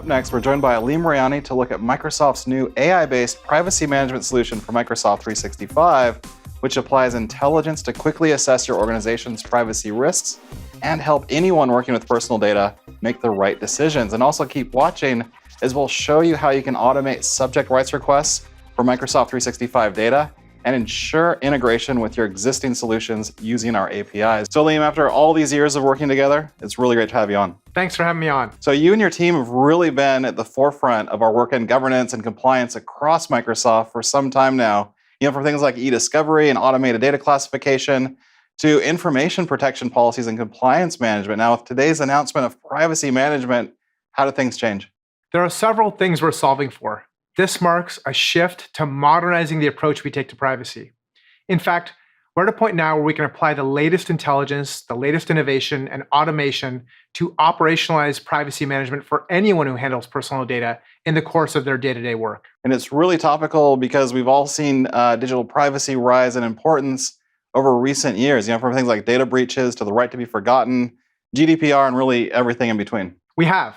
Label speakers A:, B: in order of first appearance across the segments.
A: Up next, we're joined by Ali Mariani to look at Microsoft's new AI-based privacy management solution for Microsoft 365, which applies intelligence to quickly assess your organization's privacy risks and help anyone working with personal data make the right decisions. And also keep watching as we'll show you how you can automate subject rights requests for Microsoft 365 data and ensure integration with your existing solutions using our APIs. So Liam, after all these years of working together, it's really great to have you on.
B: Thanks for having me on.
A: So you and your team have really been at the forefront of our work in governance and compliance across Microsoft for some time now. From things like e-discovery and automated data classification to information protection policies and compliance management. Now, with today's announcement of privacy management, how do things change?
B: There are several things we're solving for. This marks a shift to modernizing the approach we take to privacy. In fact, we're at a point now where we can apply the latest intelligence, the latest innovation, and automation to operationalize privacy management for anyone who handles personal data in the course of their day-to-day work.
A: And it's really topical because we've all seen digital privacy rise in importance over recent years, from things like data breaches to the right to be forgotten, GDPR, and really everything in between.
B: We have.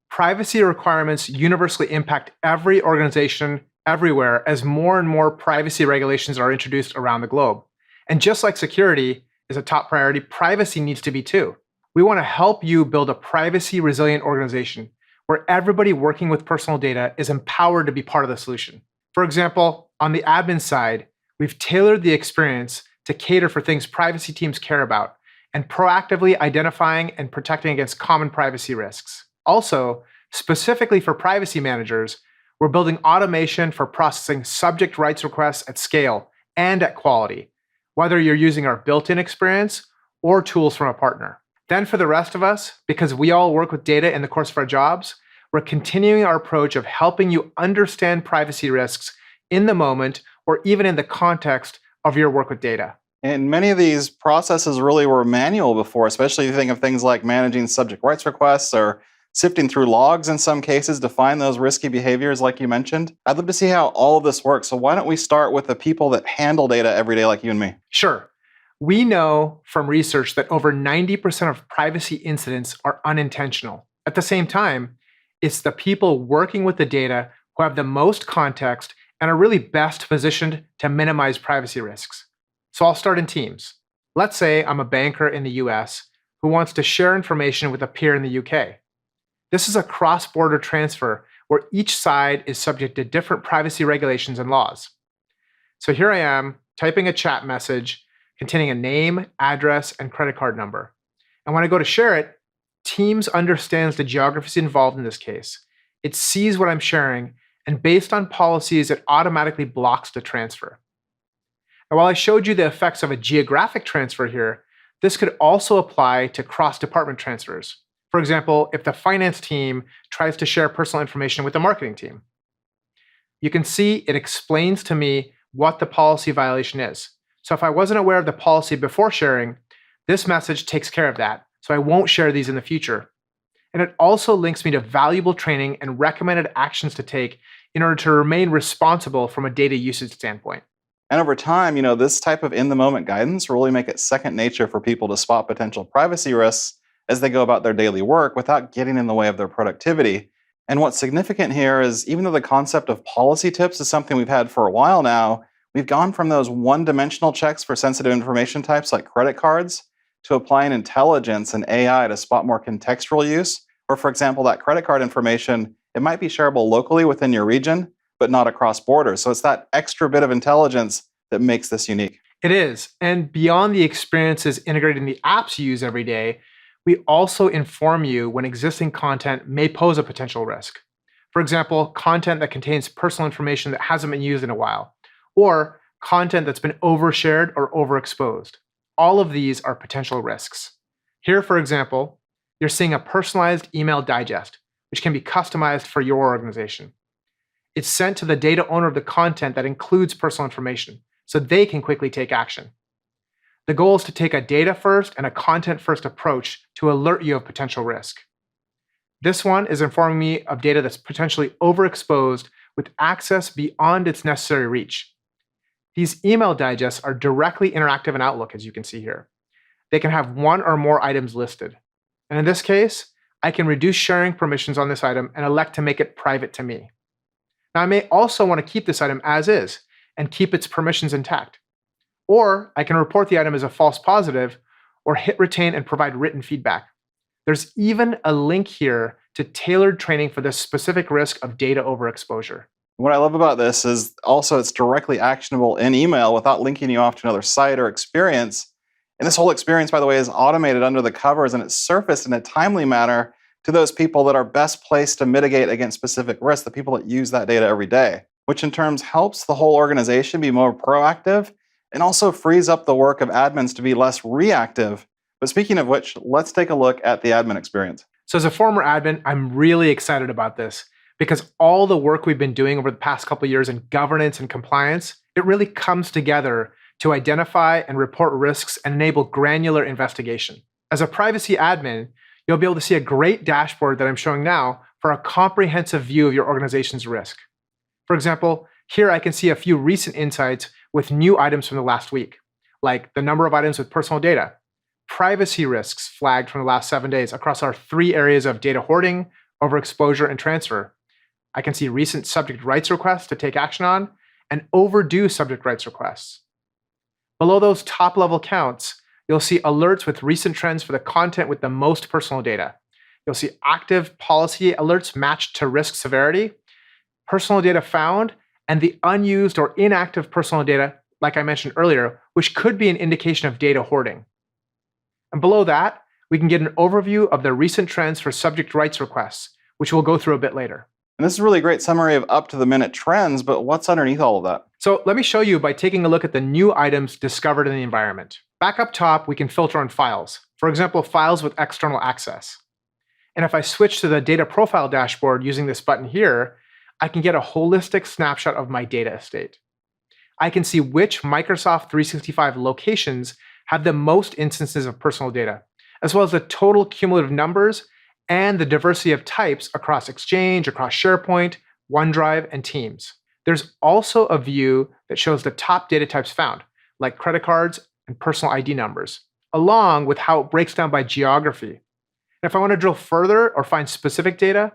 B: Privacy requirements universally impact every organization everywhere as more and more privacy regulations are introduced around the globe. And just like security is a top priority, privacy needs to be too. We want to help you build a privacy-resilient organization where everybody working with personal data is empowered to be part of the solution. For example, on the admin side, we've tailored the experience to cater for things privacy teams care about and proactively identifying and protecting against common privacy risks. Also, specifically for privacy managers, we're building automation for processing subject rights requests at scale and at quality, whether you're using our built-in experience or tools from a partner. Then for the rest of us, because we all work with data in the course of our jobs, we're continuing our approach of helping you understand privacy risks in the moment or even in the context of your work with data.
A: And many of these processes really were manual before, especially if you think of things like managing subject rights requests or sifting through logs in some cases to find those risky behaviors like you mentioned. I'd love to see how all of this works. So why don't we start with the people that handle data every day like you and me?
B: Sure. We know from research that over 90% of privacy incidents are unintentional. At the same time, it's the people working with the data who have the most context and are really best positioned to minimize privacy risks. So I'll start in teams. Let's say I'm a banker in the US who wants to share information with a peer in the UK. This is a cross-border transfer where each side is subject to different privacy regulations and laws. So here I am typing a chat message containing a name, address, and credit card number. And when I go to share it, Teams understands the geographies involved in this case. It sees what I'm sharing, and based on policies, it automatically blocks the transfer. Now, while I showed you the effects of a geographic transfer here, this could also apply to cross-department transfers. For example, if the finance team tries to share personal information with the marketing team. You can see it explains to me what the policy violation is. So if I wasn't aware of the policy before sharing, this message takes care of that, so I won't share these in the future. And it also links me to valuable training and recommended actions to take in order to remain responsible from a data usage standpoint.
A: And over time, this type of in-the-moment guidance will really make it second nature for people to spot potential privacy risks as they go about their daily work without getting in the way of their productivity. And what's significant here is even though the concept of policy tips is something we've had for a while now, we've gone from those one-dimensional checks for sensitive information types like credit cards to applying intelligence and AI to spot more contextual use. Or for example, that credit card information, it might be shareable locally within your region, but not across borders. So it's that extra bit of intelligence that makes this unique.
B: It is. And beyond the experiences integrated in the apps you use every day, we also inform you when existing content may pose a potential risk. For example, content that contains personal information that hasn't been used in a while, or content that's been overshared or overexposed. All of these are potential risks. Here, for example, you're seeing a personalized email digest, which can be customized for your organization. It's sent to the data owner of the content that includes personal information, so they can quickly take action. The goal is to take a data-first and a content-first approach to alert you of potential risk. This one is informing me of data that's potentially overexposed with access beyond its necessary reach. These email digests are directly interactive in Outlook, as you can see here. They can have one or more items listed. And in this case, I can reduce sharing permissions on this item and elect to make it private to me. Now, I may also want to keep this item as is and keep its permissions intact. Or I can report the item as a false positive or hit retain and provide written feedback. There's even a link here to tailored training for the specific risk of data overexposure.
A: What I love about this is also it's directly actionable in email without linking you off to another site or experience. And this whole experience, by the way, is automated under the covers and it's surfaced in a timely manner to those people that are best placed to mitigate against specific risks, the people that use that data every day, which in turns helps the whole organization be more proactive and also frees up the work of admins to be less reactive. But speaking of which, let's take a look at the admin experience.
B: So as a former admin, I'm really excited about this because all the work we've been doing over the past couple of years in governance and compliance, it really comes together to identify and report risks and enable granular investigation. As a privacy admin, you'll be able to see a great dashboard that I'm showing now for a comprehensive view of your organization's risk. For example, here I can see a few recent insights with new items from the last week, like the number of items with personal data, privacy risks flagged from the last 7 days across our 3 areas of data hoarding, overexposure, and transfer. I can see recent subject rights requests to take action on and overdue subject rights requests. Below those top-level counts, you'll see alerts with recent trends for the content with the most personal data. You'll see active policy alerts matched to risk severity, personal data found, and the unused or inactive personal data, like I mentioned earlier, which could be an indication of data hoarding. And below that, we can get an overview of the recent trends for subject rights requests, which we'll go through a bit later.
A: And this is a really great summary of up-to-the-minute trends, but what's underneath all of that?
B: So let me show you by taking a look at the new items discovered in the environment. Back up top, we can filter on files. For example, files with external access. And if I switch to the data profile dashboard using this button here, I can get a holistic snapshot of my data estate. I can see which Microsoft 365 locations have the most instances of personal data, as well as the total cumulative numbers and the diversity of types across Exchange, across SharePoint, OneDrive, and Teams. There's also a view that shows the top data types found, like credit cards and personal ID numbers, along with how it breaks down by geography. And if I want to drill further or find specific data,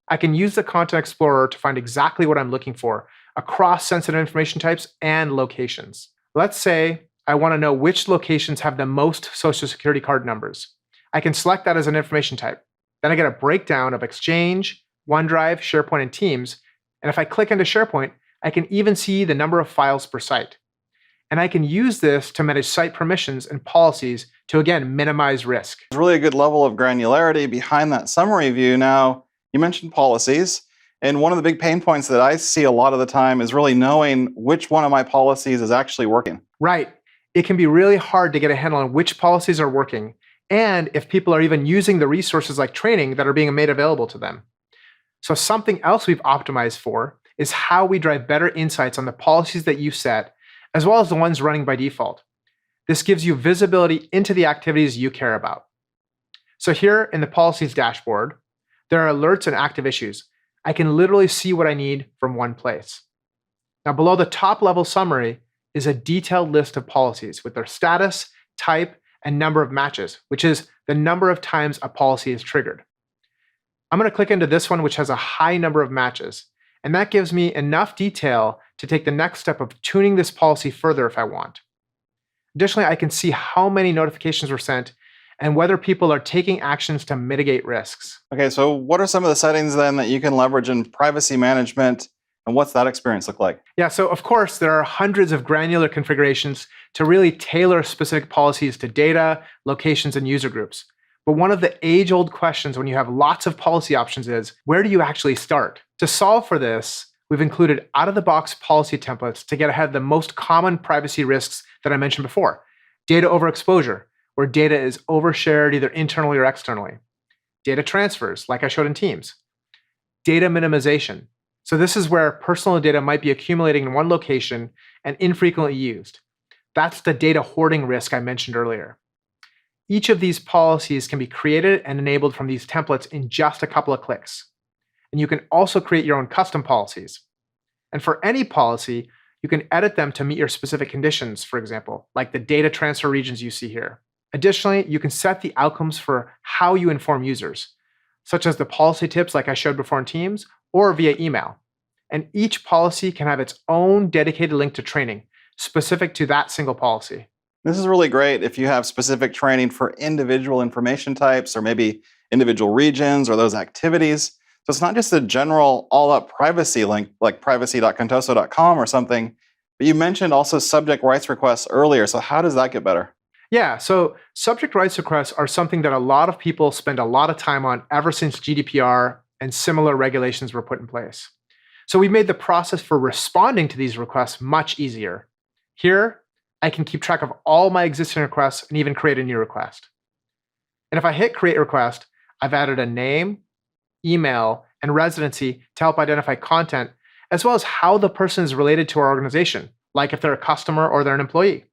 B: I can use the Content Explorer to find exactly what I'm looking for across sensitive information types and locations. Let's say I want to know which locations have the most Social Security card numbers. I can select that as an information type. Then I get a breakdown of Exchange, OneDrive, SharePoint, and Teams. And if I click into SharePoint, I can even see the number of files per site. And I can use this to manage site permissions and policies to, again, minimize risk.
A: There's really a good level of granularity behind that summary view. Now, you mentioned policies, and one of the big pain points that I see a lot of the time is really knowing which one of my policies is actually working.
B: Right. It can be really hard to get a handle on which policies are working, and if people are even using the resources like training that are being made available to them. So something else we've optimized for is how we drive better insights on the policies that you set, as well as the ones running by default. This gives you visibility into the activities you care about. So here in the policies dashboard, there are alerts and active issues. I can literally see what I need from one place. Now below the top level summary is a detailed list of policies with their status, type, and number of matches, which is the number of times a policy is triggered. I'm going to click into this one, which has a high number of matches, and that gives me enough detail to take the next step of tuning this policy further if I want. Additionally, I can see how many notifications were sent and whether people are taking actions to mitigate risks.
A: Okay, so what are some of the settings then that you can leverage in privacy management, and what's that experience look like?
B: Yeah, so of course, there are hundreds of granular configurations to really tailor specific policies to data, locations, and user groups. But one of the age-old questions when you have lots of policy options is, where do you actually start? To solve for this, we've included out-of-the-box policy templates to get ahead of the most common privacy risks that I mentioned before. Data overexposure, where data is overshared either internally or externally. Data transfers, like I showed in Teams. Data minimization. So this is where personal data might be accumulating in one location and infrequently used. That's the data hoarding risk I mentioned earlier. Each of these policies can be created and enabled from these templates in just a couple of clicks. And you can also create your own custom policies. And for any policy, you can edit them to meet your specific conditions, for example, like the data transfer regions you see here. Additionally, you can set the outcomes for how you inform users. such as the policy tips like I showed before in Teams, or via email. And each policy can have its own dedicated link to training specific to that single policy.
A: This is really great if you have specific training for individual information types or maybe individual regions or those activities. So it's not just a general all-up privacy link like privacy.contoso.com or something, but you mentioned also subject rights requests earlier. So how does that get better?
B: Yeah, so subject rights requests are something that a lot of people spend a lot of time on ever since GDPR and similar regulations were put in place. So we made the process for responding to these requests much easier. Here, I can keep track of all my existing requests and even create a new request. And if I hit create request, I've added a name, email, and residency to help identify content, as well as how the person is related to our organization, like if they're a customer or they're an employee.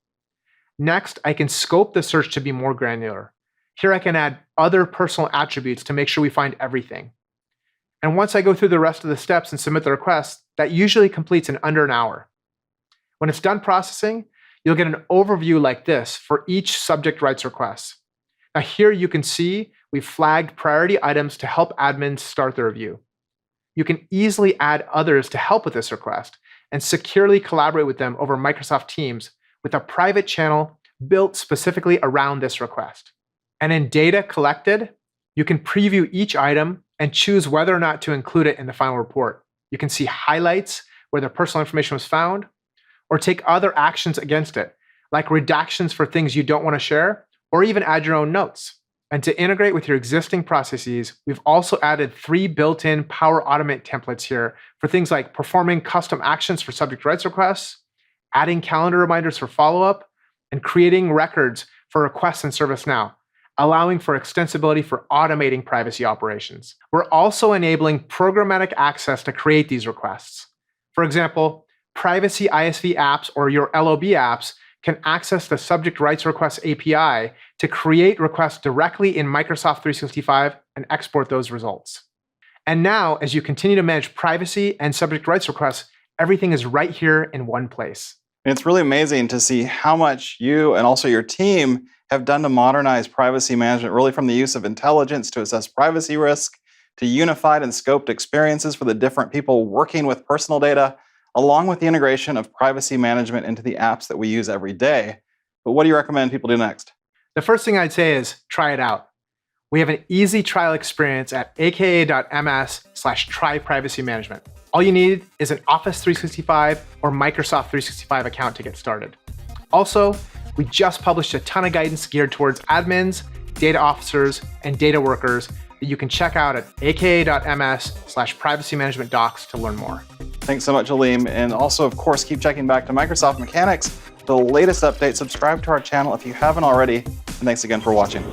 B: Next, I can scope the search to be more granular. Here I can add other personal attributes to make sure we find everything. And once I go through the rest of the steps and submit the request, that usually completes in under an hour. When it's done processing, you'll get an overview like this for each subject rights request. Now here you can see we've flagged priority items to help admins start the review. You can easily add others to help with this request and securely collaborate with them over Microsoft Teams with a private channel built specifically around this request. And in data collected, you can preview each item and choose whether or not to include it in the final report. You can see highlights where the personal information was found, or take other actions against it, like redactions for things you don't want to share, or even add your own notes. And to integrate with your existing processes, we've also added 3 built-in Power Automate templates here for things like performing custom actions for subject rights requests, adding calendar reminders for follow-up, and creating records for requests in ServiceNow, allowing for extensibility for automating privacy operations. We're also enabling programmatic access to create these requests. For example, privacy ISV apps or your LOB apps can access the subject rights request API to create requests directly in Microsoft 365 and export those results. And now, as you continue to manage privacy and subject rights requests, everything is right here in one place.
A: And it's really amazing to see how much you and also your team have done to modernize privacy management, really from the use of intelligence to assess privacy risk, to unified and scoped experiences for the different people working with personal data, along with the integration of privacy management into the apps that we use every day. But what do you recommend people do next?
B: The first thing I'd say is try it out. We have an easy trial experience at aka.ms/try privacy management. All you need is an Office 365 or Microsoft 365 account to get started. Also, we just published a ton of guidance geared towards admins, data officers, and data workers that you can check out at aka.ms/privacy management docs to learn more.
A: Thanks so much, Aleem. And also, of course, keep checking back to Microsoft Mechanics for the latest updates. Subscribe to our channel if you haven't already. And thanks again for watching.